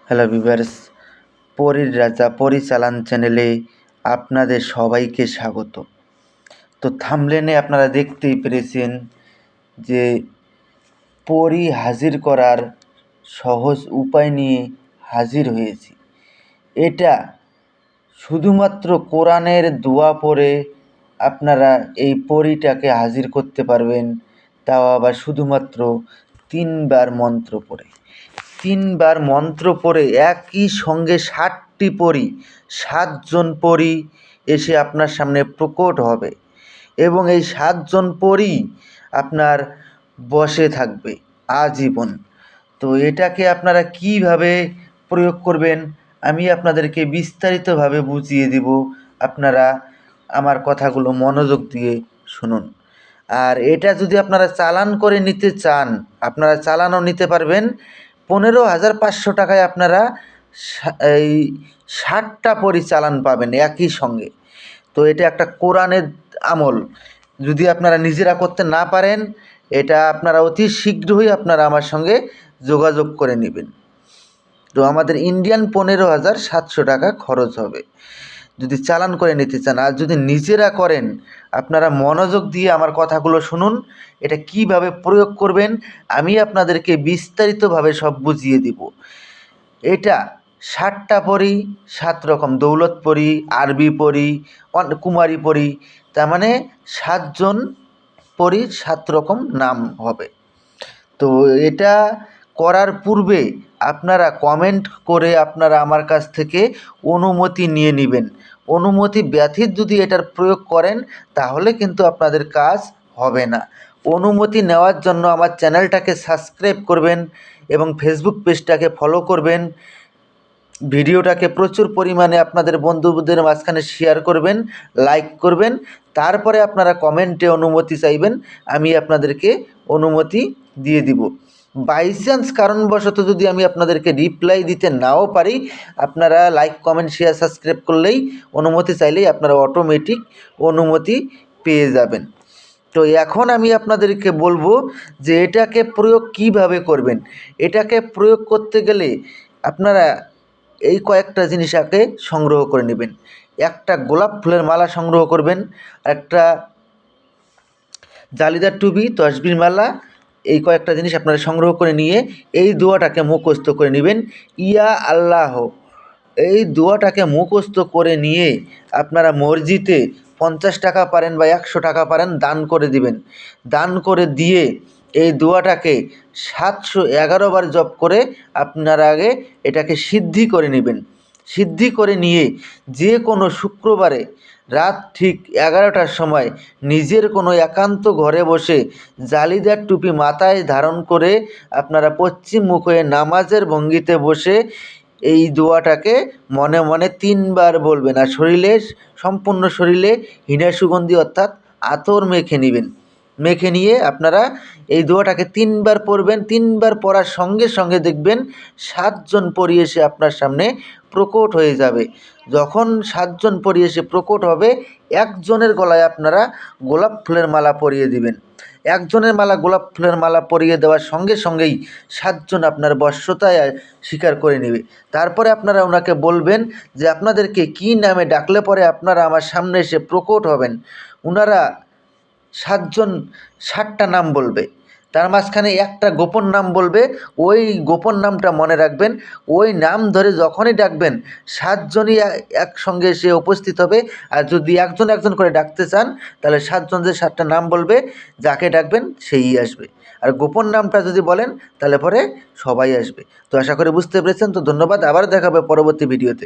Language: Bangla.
হ্যালো ভিউয়ার্স, পরীর রাজা পরিচালন চ্যানেলে আপনাদের সবাইকে স্বাগত। তো থাম্বনেলে আপনারা দেখতেই পেরেছেন যে পরী হাজির করার সহজ উপায় নিয়ে হাজির হয়েছি। এটা শুধুমাত্র কোরআনের দোয়া পড়ে আপনারা এই পরীটাকে হাজির করতে পারবেন, তাও আবার শুধুমাত্র 3 বার মন্ত্র পড়ে। 3 বার মন্ত্র পড়ে একই সঙ্গে 7টি পরী, 7 জন পরী এসে আপনার সামনে প্রকট হবে এবং এই 7 জন পরী আপনার বশে থাকবে আজীবন। তো এটাকে আপনারা কীভাবে প্রয়োগ করবেন আমি আপনাদেরকে বিস্তারিতভাবে বুঝিয়ে দিব। আপনারা আমার কথাগুলো মনোযোগ দিয়ে শুনুন। আর এটা যদি আপনারা চালান করে নিতে চান, আপনারা চালানও নিতে পারবেন। 15,500 টাকায় আপনারা এই 60টা পরিচালন পাবেন একই সঙ্গে। তো এটা একটা কোরআনের আমল। যদি আপনারা নিজেরা করতে না পারেন, এটা আপনারা অতি শীঘ্রই আপনারা আমার সঙ্গে যোগাযোগ করে নেবেন। তো আমাদের ইন্ডিয়ান 15,700 টাকা খরচ হবে যদি চালান করে নিতে চান। আর যদি নিজেরা করেন, আপনারা মনোযোগ দিয়ে আমার কথাগুলো শুনুন। এটা কিভাবে প্রয়োগ করবেন আমি আপনাদেরকে বিস্তারিতভাবে সব বুঝিয়ে দিব। এটা 7টা পরী, 7 রকম দৌলত পরী, আরবি পরী, কুমারী পরী, তার মানে 7 জন পরীর 7 রকম নাম হবে। তো এটা করার পূর্বে আপনারা কমেন্ট করে আপনারা আমার কাছ থেকে অনুমতি নিয়ে নেবেন। অনুমতি ব্যতীত যদি এটার প্রয়োগ করেন তাহলে কিন্তু আপনাদের কাজ হবে না। অনুমতি নেওয়ার জন্য আমার চ্যানেলটাকে সাবস্ক্রাইব করবেন এবং ফেসবুক পেজটাকে ফলো করবেন। ভিডিওটাকে প্রচুর পরিমাণে আপনাদের বন্ধুদের মাঝখানে শেয়ার করবেন, লাইক করবেন। তারপরে আপনারা কমেন্টে অনুমতি চাইবেন, আমি আপনাদেরকে অনুমতি দিয়ে দিব। বাই চান্স কারণবশত যদি আমি আপনাদেরকে রিপ্লাই দিতে নাও পারি, আপনারা লাইক, কমেন্ট, শেয়ার, সাবস্ক্রাইব করলেই, অনুমতি চাইলেই আপনারা অটোমেটিক অনুমতি পেয়ে যাবেন। তো এখন আমি আপনাদেরকে বলবো যে এটাকে প্রয়োগ কিভাবে করবেন। এটাকে প্রয়োগ করতে গেলে আপনারা এই কয়েকটা জিনিস আগে সংগ্রহ করে নেবেন। একটা গোলাপ ফুলের মালা সংগ্রহ করবেন, একটা জালিদার টুপি, তসবির মালা, এই কয়েকটা জিনিস আপনারা সংগ্রহ করে নিয়ে এই দোয়াটাকে মুখস্থ করে নেবেন, ইয়া আল্লাহ। এই দোয়াটাকে মুখস্থ করে নিয়ে আপনারা মসজিদে 50 টাকা পারেন বা 100 টাকা পারেন দান করে দিবেন। দান করে দিয়ে এই দোয়াটাকে 711 বার জপ করে আপনারা আগে এটাকে সিদ্ধি করে নেবেন। সিদ্ধি করে নিয়ে যে কোনো শুক্রবারে রাত ঠিক 11টার সময় নিজের কোনো একান্ত ঘরে বসে জালিদার টুপি মাথায় ধারণ করে আপনারা পশ্চিম মুখ হয়ে নামাজের ভঙ্গিতে বসে এই দোয়াটাকে মনে মনে 3 বার বলবেন। আর শরীরে, সম্পূর্ণ শরীরে হিনা সুগন্ধি অর্থাৎ আতর মেখে নেবেন। মেখে নিয়ে আপনারা এই দোয়াটাকে 3 বার পড়বেন। 3 বার পড়ার সঙ্গে সঙ্গে দেখবেন 7 জন পরী এসে আপনার সামনে প্রকট হয়ে যাবে। যখন 7 জন পরী এসে প্রকট হবে, একজনের গলায় আপনারা গোলাপ ফুলের মালা পরিয়ে দিবেন। একজনের মালা গোলাপ ফুলের মালা পরিয়ে দেওয়ার সঙ্গে সঙ্গেই 7 জন আপনার বশ্যতায় স্বীকার করে নেবে। তারপরে আপনারা ওনাকে বলবেন যে আপনাদেরকে কী নামে ডাকলে পরে আপনারা আমার সামনে এসে প্রকট হবেন। ওনারা 7 জন 7টা নাম বলবে, তার মাঝখানে একটা গোপন নাম বলবে। ওই গোপন নামটা মনে রাখবেন। ওই নাম ধরে যখনই ডাকবেন 7 জনই একসঙ্গে এসে উপস্থিত হবে। আর যদি একজন একজন করে ডাকতে চান তাহলে 7 জন যে 7টা নাম বলবে, যাকে ডাকবেন সেই আসবে। আর গোপন নামটা যদি বলেন তাহলে পরে সবাই আসবে। তো আশা করি বুঝতে পেরেছেন। তো ধন্যবাদ, আবার দেখা হবে পরবর্তী ভিডিওতে।